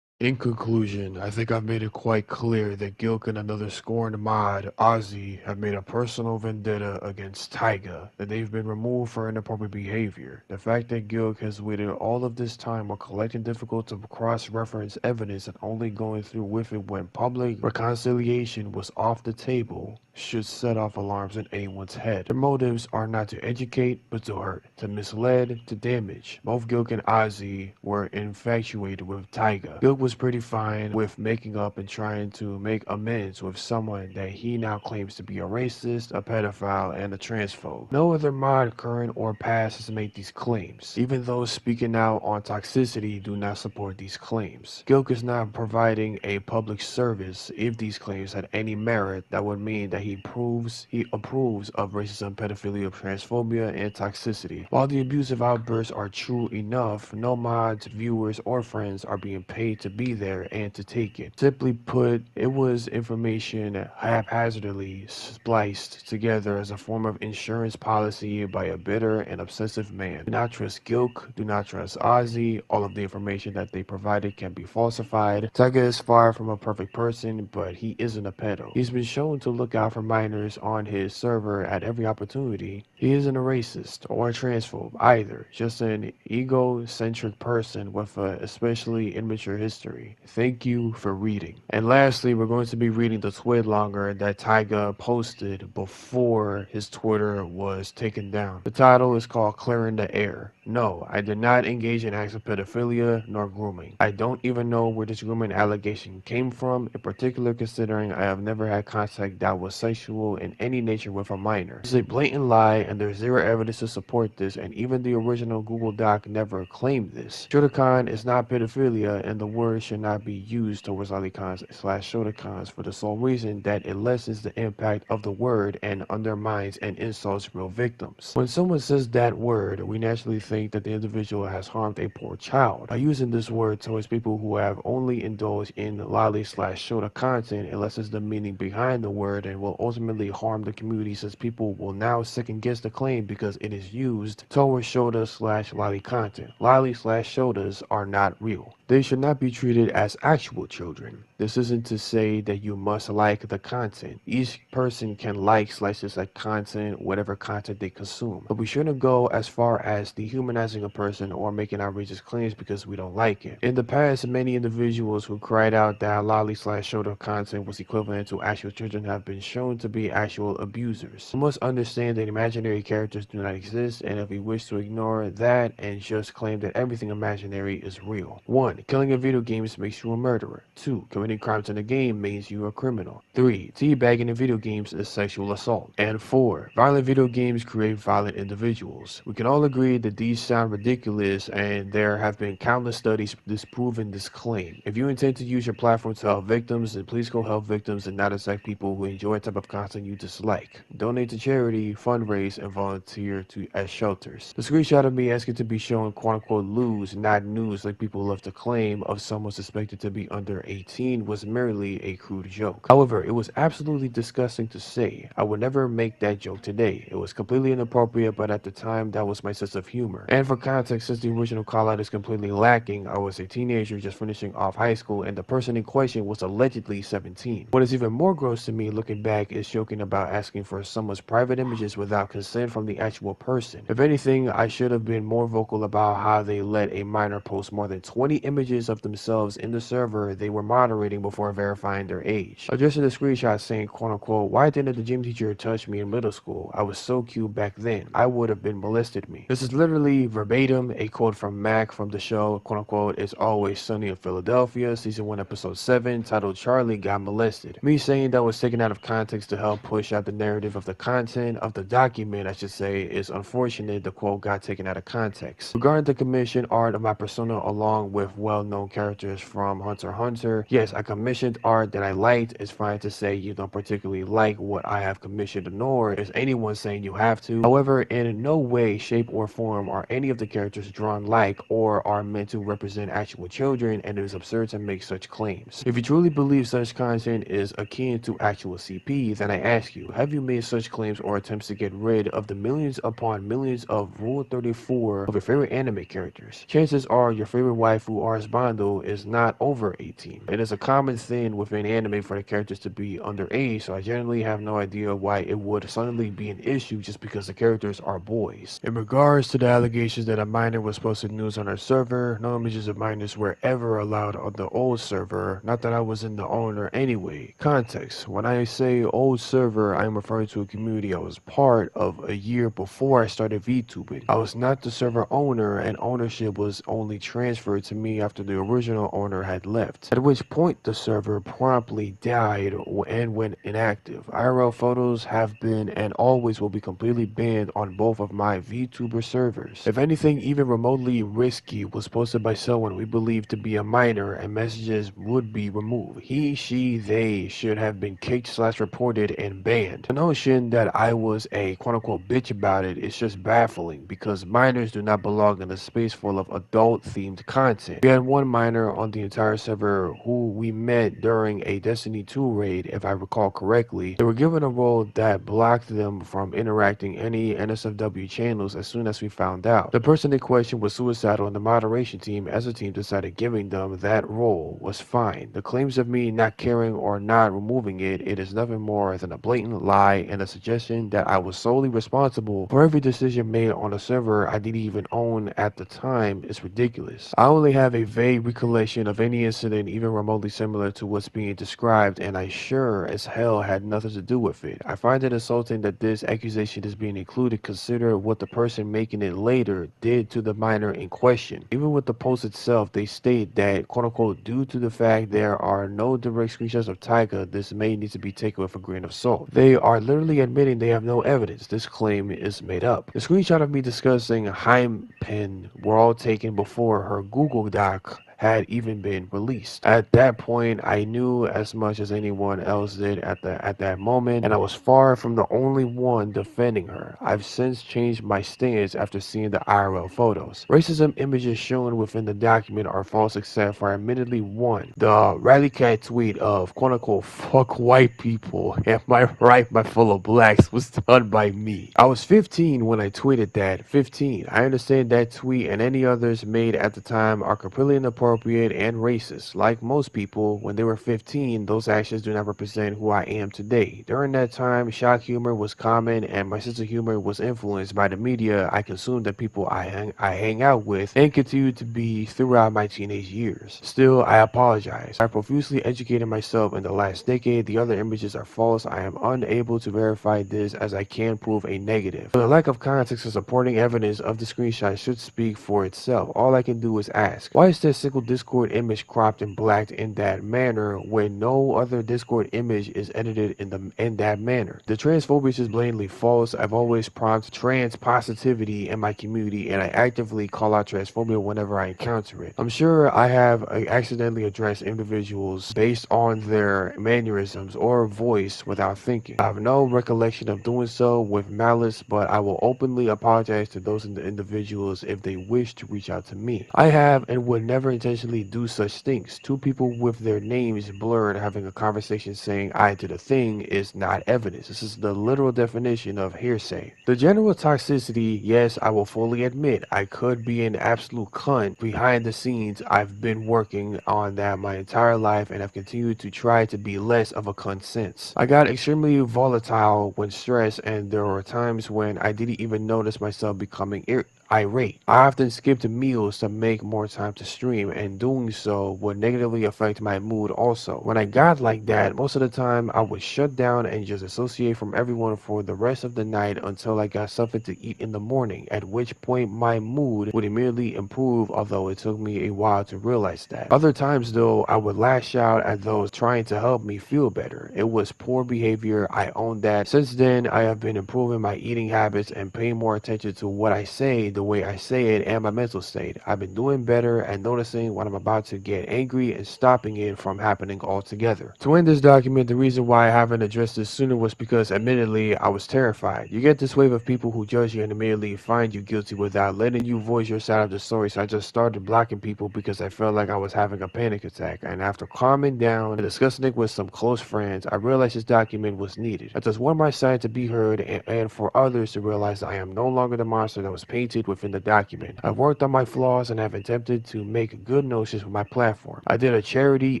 In conclusion, I think I've made it quite clear that Gilk and another scorned mod, Ozzy, have made a personal vendetta against Taiga, that they've been removed for inappropriate behavior. The fact that Gilk has waited all of this time while collecting difficult to cross-reference evidence and only going through with it when public reconciliation was off the table should set off alarms in anyone's head. Their motives are not to educate, but to hurt, to mislead, to damage. Both Gilk and Ozzy were infatuated with Taiga. Gilk was was pretty fine with making up and trying to make amends with someone that he now claims to be a racist, a pedophile, and a transphobe. No other mod, current or past, has made these claims. Even those speaking out on toxicity do not support these claims. Gilk is not providing a public service. If these claims had any merit, that would mean that he approves of racism, pedophilia, transphobia, and toxicity. While the abusive outbursts are true enough, no mods, viewers, or friends are being paid to be there and to take it. Simply put, it was information haphazardly spliced together as a form of insurance policy by a bitter and obsessive man. Do not trust Gilk, do not trust Ozzy. All of the information that they provided can be falsified. Taga is far from a perfect person, but he isn't a pedo. He's been shown to look out for minors on his server at every opportunity. He isn't a racist or a transphobe either, just an egocentric person with a especially immature history. Thank you for reading. And lastly, we're going to be reading the Twitlonger that Taiga posted before his Twitter was taken down. The title is called Clearing the Air. No, I did not engage in acts of pedophilia nor grooming. I don't even know where this grooming allegation came from, in particular considering I have never had contact that was sexual in any nature with a minor. This is a blatant lie and there's zero evidence to support this, and even the original Google Doc never claimed this. Shotacon is not pedophilia, and the word should not be used towards lolicons/shotacons for the sole reason that it lessens the impact of the word and undermines and insults real victims. When someone says that word, we naturally think that the individual has harmed a poor child. By using this word towards people who have only indulged in lolly/shota content, it lessens the meaning behind the word and will ultimately harm the community, since people will now second guess the claim because it is used towards shota/lolly content. Lolly/shotas are not real. They should not be treated as actual children. This isn't to say that you must like the content. Each person can like/dislike content, whatever content they consume. But we shouldn't go as far as dehumanizing a person or making outrageous claims because we don't like it. In the past, many individuals who cried out that lolly/shota content was equivalent to actual children have been shown to be actual abusers. We must understand that imaginary characters do not exist, and if we wish to ignore that and just claim that everything imaginary is real. 1. Killing in video games makes you a murderer. 2. Committing crimes in a game means you are a criminal. 3. Teabagging in video games is sexual assault. And 4. Violent video games create violent individuals. We can all agree that these sound ridiculous, and there have been countless studies disproving this claim. If you intend to use your platform to help victims, then please go help victims and not attack people who enjoy the type of content you dislike. Donate to charity, fundraise, and volunteer at shelters. The screenshot of me asking to be shown quote-unquote lose, not news like people love to claim, of someone suspected to be under 18 was merely a crude joke. However, it was absolutely disgusting to say. I would never make that joke today. It was completely inappropriate, but at the time, that was my sense of humor. And for context, since the original call-out is completely lacking, I was a teenager just finishing off high school, and the person in question was allegedly 17. What is even more gross to me looking back is joking about asking for someone's private images without consent from the actual person. If anything, I should have been more vocal about how they let a minor post more than 20 images of themselves in the server they were moderating before verifying their age. Addressing the screenshot saying quote-unquote, why didn't the gym teacher touch me in middle school? I was so cute back then. I would have been molested me. This is literally verbatim a quote from Mac from the show quote-unquote It's Always Sunny in Philadelphia, season 1 episode 7, titled Charlie Got Molested. Me saying that was taken out of context to help push out the narrative of the content of the document, I should say, is unfortunate the quote got taken out of context. Regarding the commission art of my persona along with well-known characters from Hunter x Hunter, yes, I commissioned art that I liked. It's fine to say you don't particularly like what I have commissioned, nor is anyone saying you have to. However, in no way, shape, or form are any of the characters drawn like or are meant to represent actual children, and it is absurd to make such claims. If you truly believe such content is akin to actual CP, then I ask you, have you made such claims or attempts to get rid of the millions upon millions of Rule 34 of your favorite anime characters? Chances are your favorite waifu Ars Bando is not over 18. It is a common thing within anime for the characters to be underage, so I generally have no idea why it would suddenly be an issue just because the characters are boys. In regards to the allegations that a minor was posting news on our server, no images of minors were ever allowed on the old server, not that I was in the owner anyway. Context: when I say old server, I am referring to a community I was part of a year before I started VTubing. I was not the server owner, and ownership was only transferred to me after the original original owner had left, at which point the server promptly died and went inactive. IRL photos have been and always will be completely banned on both of my Vtuber servers. If anything even remotely risky was posted by someone we believe to be a minor, and messages would be removed. He, she, they should have been kicked/reported and banned. The notion that I was a quote-unquote bitch about it is just baffling, because minors do not belong in a space full of adult-themed content. We had one minor on the entire server who we met during a Destiny 2 raid, if I recall correctly. They were given a role that blocked them from interacting any NSFW channels as soon as we found out. The person in question was suicidal, and the moderation team as a team decided giving them that role was fine. The claims of me not caring or not removing it is nothing more than a blatant lie and a suggestion that I was solely responsible for every decision made on a server I didn't even own at the time is ridiculous. I only have a vague recollection of any incident even remotely similar to what's being described, and I sure as hell had nothing to do with it. I find it insulting that this accusation is being included, consider what the person making it later did to the minor in question. Even with the post itself, they state that quote-unquote due to the fact there are no direct screenshots of Taiga, this may need to be taken with a grain of salt. They are literally admitting they have no evidence. This claim is made up. The screenshot of me discussing Heimpin were all taken before her Google Doc had even been released. At that point, I knew as much as anyone else did at that moment, and I was far from the only one defending her. I've since changed my stance after seeing the IRL photos. Racism images shown within the document are false except for admittedly one. The Rally Cat tweet of quote-unquote fuck white people, am I right, my fellow blacks, was done by me. I was 15 when I tweeted that. 15. I understand that tweet and any others made at the time are completely inappropriate and racist. Like most people, when they were 15, those actions do not represent who I am today. During that time, shock humor was common and my sense of humor was influenced by the media I consumed and people I hang out with, and continue to be throughout my teenage years. Still, I apologize. I profusely educated myself in the last decade. The other images are false. I am unable to verify this as I can prove a negative. But the lack of context and supporting evidence of the screenshot should speak for itself. All I can do is ask, why is there a single Discord image cropped and blacked in that manner when no other Discord image is edited in that manner? The transphobia is blatantly false. I've always prompted trans positivity in my community, and I actively call out transphobia whenever I encounter it. I'm sure I have accidentally addressed individuals based on their mannerisms or voice without thinking. I have no recollection of doing so with malice, but I will openly apologize to those individuals if they wish to reach out to me. I have and would never intentionally do such things. Two people with their names blurred having a conversation saying I did a thing is not evidence. This is the literal definition of hearsay. The general toxicity, yes, I will fully admit I could be an absolute cunt. Behind the scenes, I've been working on that my entire life and have continued to try to be less of a cunt since. I got extremely volatile when stressed, and there were times when I didn't even notice myself becoming irate. I often skipped meals to make more time to stream, and doing so would negatively affect my mood also. When I got like that, most of the time I would shut down and just dissociate from everyone for the rest of the night until I got something to eat in the morning, at which point my mood would immediately improve, although it took me a while to realize that. Other times though, I would lash out at those trying to help me feel better. It was poor behavior, I own that. Since then, I have been improving my eating habits and paying more attention to what I say, the way I say it, and my mental state. I've been doing better and noticing when I'm about to get angry and stopping it from happening altogether. To end this document, the reason why I haven't addressed this sooner was because admittedly I was terrified. You get this wave of people who judge you and immediately find you guilty without letting you voice your side of the story, so I just started blocking people because I felt like I was having a panic attack. And after calming down and discussing it with some close friends, I realized this document was needed. I just want my side to be heard and for others to realize that I am no longer the monster that was painted within the document. I've worked on my flaws and have attempted to make good notions with my platform. I did a charity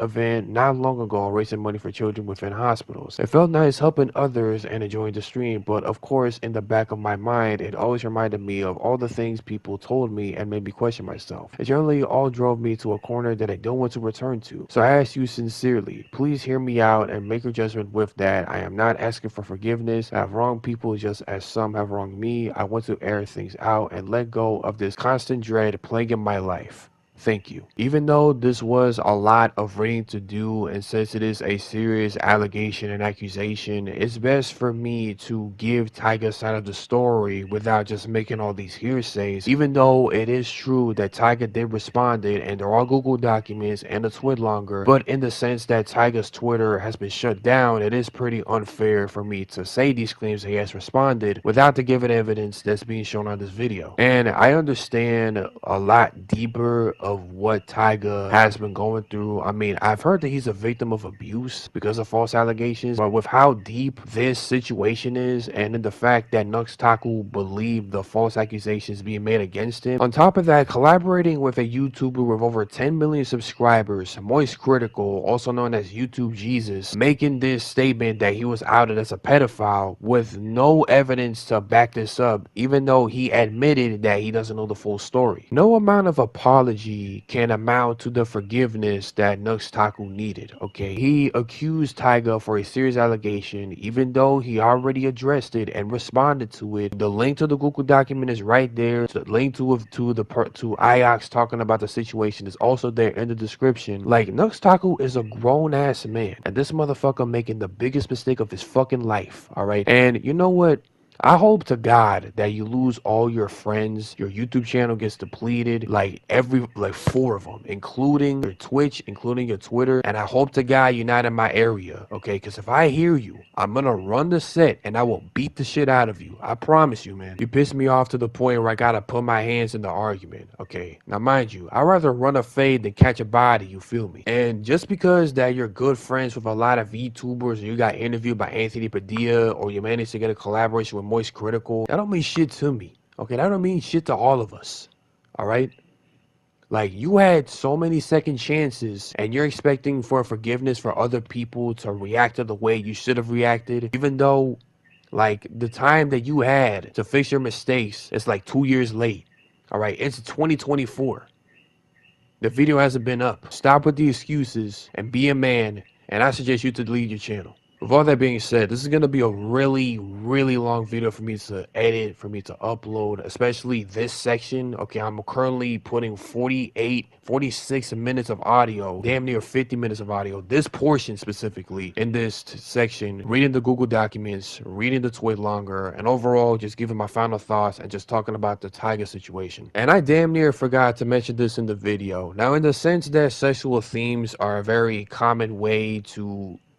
event not long ago raising money for children within hospitals. It felt nice helping others and enjoying the stream, but of course in the back of my mind it always reminded me of all the things people told me and made me question myself. It generally all drove me to a corner that I don't want to return to. So I ask you sincerely, please hear me out and make your judgment with that. I am not asking for forgiveness. I have wronged people just as some have wronged me. I want to air things out and let go of this constant dread plaguing my life. Thank you. Even though this was a lot of reading to do, and since it is a serious allegation and accusation, it's best for me to give Taiga's side of the story without just making all these hearsays. Even though it is true that Taiga did responded, and there are Google documents and a Twitlonger, but in the sense that Taiga's Twitter has been shut down, it is pretty unfair for me to say these claims that he has responded without the given evidence that's being shown on this video. And I understand a lot deeper of what Taiga has been going through. I mean, I've heard that he's a victim of abuse because of false allegations, but with how deep this situation is, and in the fact that Nux Taku believed the false accusations being made against him, on top of that, collaborating with a YouTuber with over 10 million subscribers, Moist Critical, also known as YouTube Jesus, making this statement that he was outed as a pedophile with no evidence to back this up, even though he admitted that he doesn't know the full story. No amount of apology can amount to the forgiveness that Nux Taku needed, okay? He accused Taiga for a serious allegation, even though he already addressed it and responded to it. The link to the Google document is right there. The link to IOX talking about the situation is also there in the description. Like, Nux Taku is a grown-ass man, and this motherfucker making the biggest mistake of his fucking life, alright? And you know what? I hope to God that you lose all your friends, your YouTube channel gets depleted, like 4 of them, including your Twitch, including your Twitter, and I hope to God you're not in my area, okay? Because if I hear you, I'm gonna run the set and I will beat the shit out of you. I promise you, man. You piss me off to the point where I gotta put my hands in the argument, okay? Now, mind you, I'd rather run a fade than catch a body, you feel me? And just because that you're good friends with a lot of VTubers, or you got interviewed by Anthony Padilla, or you managed to get a collaboration with Moist Critical, that don't mean shit to me, okay? That don't mean shit to all of us, all right? Like, you had so many second chances, and you're expecting for forgiveness for other people to react to the way you should have reacted, even though, like, the time that you had to fix your mistakes is like 2 years late, all right? It's 2024. The video hasn't been up. Stop with the excuses and be a man, and I suggest you to delete your channel. With all that being said, this is going to be a really, really long video for me to edit, for me to upload, especially this section. Okay, I'm currently putting 46 minutes of audio, damn near 50 minutes of audio, this portion specifically in this section, reading the Google documents, reading the Twitlonger, and overall just giving my final thoughts and just talking about the Taiga situation. And I damn near forgot to mention this in the video. Now, in the sense that sexual themes are a very common way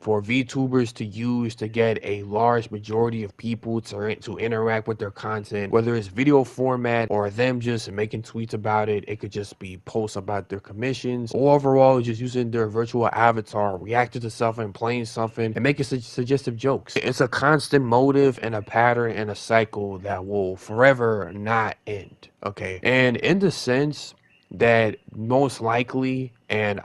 for VTubers to use to get a large majority of people to interact with their content, whether it's video format or them just making tweets about it. It could just be posts about their commissions, or overall just using their virtual avatar, reacting to something, playing something, and making suggestive jokes. It's a constant motive and a pattern and a cycle that will forever not end, okay? And in the sense that most likely, and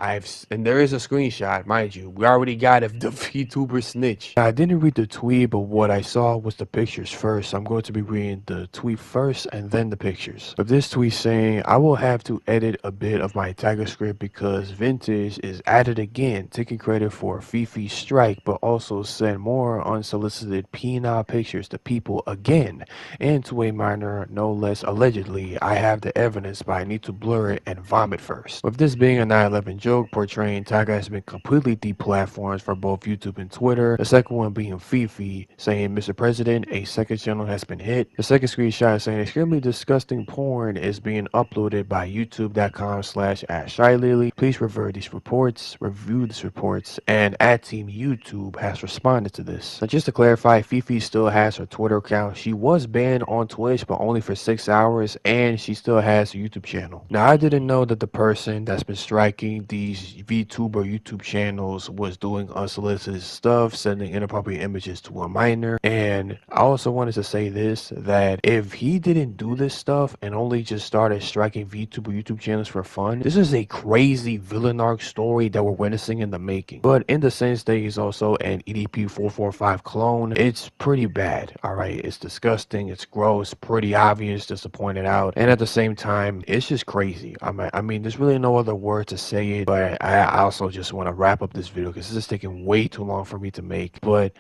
there is a screenshot, mind you, we already got if the VTuber snitch. I didn't read the tweet, but what I saw was the pictures first. I'm going to be reading the tweet first and then the pictures. Of this tweet saying, I will have to edit a bit of my Taiga script because Vintage is at it again, taking credit for Fifi's strike, but also send more unsolicited penile pictures to people again, and to a minor, no less. Allegedly, I have the evidence, but I need to blur it and vomit first. With this being a 9/11 joke portraying Taga has been completely deplatformed for both YouTube and Twitter. The second one being Fifi saying, Mr. President, a second channel has been hit. The second screenshot saying extremely disgusting porn is being uploaded by youtube.com/@ShyLily. Please review these reports, and @Team YouTube has responded to this. Now, just to clarify, Fifi still has her Twitter account. She was banned on Twitch, but only for 6 hours, and she still has a YouTube channel. Now, I didn't know that the person that's been striking these VTuber YouTube channels was doing unsolicited stuff, sending inappropriate images to a minor. And I also wanted to say this, that if he didn't do this stuff and only just started striking VTuber YouTube channels for fun, this is a crazy villain arc story that we're witnessing in the making. But in the sense that he's also an EDP445 clone, it's pretty bad, alright? It's disgusting, it's gross, pretty obvious just to point it out. And at the same time, it's just crazy. I mean, there's really no other word to say say it, but I also just want to wrap up this video because this is taking way too long for me to make. But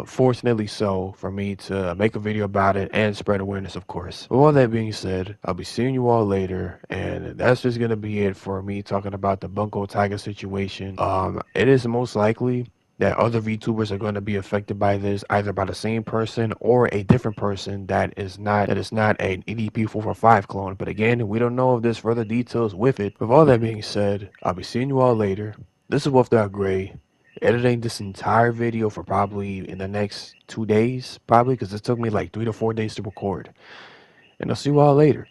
fortunately so for me to make a video about it and spread awareness, of course. With all that being said, I'll be seeing you all later, and that's just gonna be it for me talking about the BungoTaiga situation. It is most likely that other VTubers are going to be affected by this, either by the same person or a different person that is not an EDP445 clone. But again, we don't know if there's further details with it. With all that being said, I'll be seeing you all later. This is Gray, editing this entire video for probably in the next 2 days, probably, because it took me like 3 to 4 days to record. And I'll see you all later.